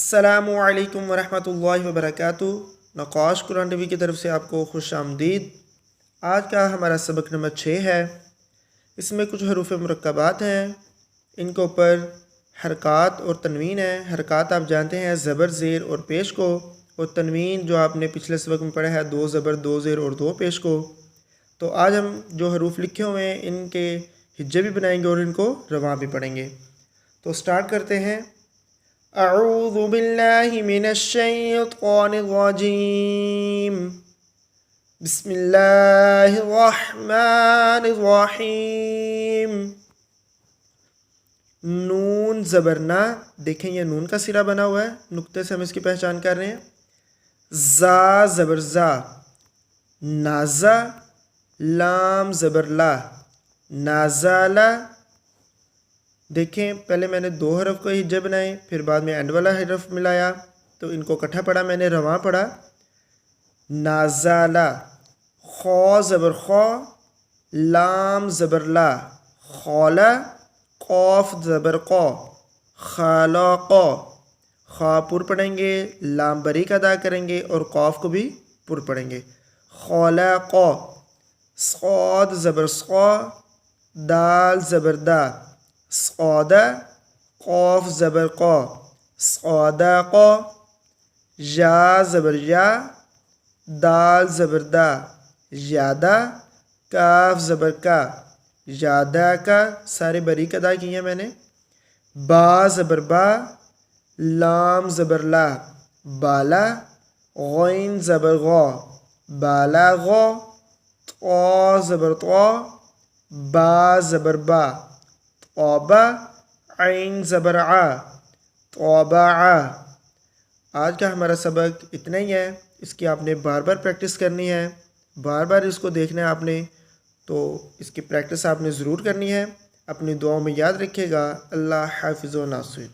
अस्सलामुअलैकुम वरहमतुल्लाहि वबरकातुहू। नक़ाश कुरान टीवी की तरफ से आपको खुश आमदीद। आज का हमारा सबक नंबर 6 है। इसमें कुछ हरूफ मुरक्कबात हैं, इनके ऊपर हरकात और तनवीन है। हरकात आप जानते हैं ज़बर ज़ेर और पेश को, और तनवीन जो आपने पिछले सबक में पढ़ा है 2 ज़बर 2 ज़ेर और 2 पेश को। तो आज हम जो हरूफ लिखे हुए हैं इनके हिज्जे भी बनाएंगे और इनको रवां भी पढ़ेंगे। तो स्टार्ट करते हैं। अऊज़ु बिल्लाहि मिनश शैतानिर रजीम। बिस्मिल्लाहिर रहमानिर रहीम। नून ज़बर ना, देखें ये नून का सिरा बना हुआ है, नुक्ते से हम इसकी पहचान कर रहे हैं। ज़ा ज़बर ज़ा, नाज़ा। लाम ज़बर ला, नाज़ाला। देखें पहले मैंने 2 हरफ को हिज्जे बनाए, फिर बाद में एंड वाला हरफ मिलाया, तो इनको इकट्ठा पढ़ा, मैंने रवां पढ़ा। नाज़ाला। खौ ज़बर खौ, लाम ज़बर ला, खौला। कौफ ज़बर कौ, खालाक़ा। खा पुर पढ़ेंगे, लाम बरीक अदा करेंगे और कौफ को भी पुर पढ़ेंगे। खौलाक़ा। सौद ज़बर सौ, दाल ज़बर दा, सौदा। कौफ ज़बर कौ, सौदाक़ा। या ज़बर या, दाल ज़बर दा, यादा। काफ ज़बर का, यादा का। सारे बारीक अदा किए हैं मैंने। बा ज़बर बा, लाम ज़बर ला, बाला। गैन ज़बर गौ, बाला गौ। तौ ज़बर तौ, बा ज़बर बा, तौबा। ऐन ज़बर आ, तौबा आ। आज का हमारा सबक इतना ही है। इसकी आपने बार बार प्रैक्टिस करनी है, बार बार इसको देखना है आपने, तो इसकी प्रैक्टिस आपने ज़रूर करनी है। अपनी दुआओं में याद रखिएगा। अल्लाह हाफ़िज़ व नासिर।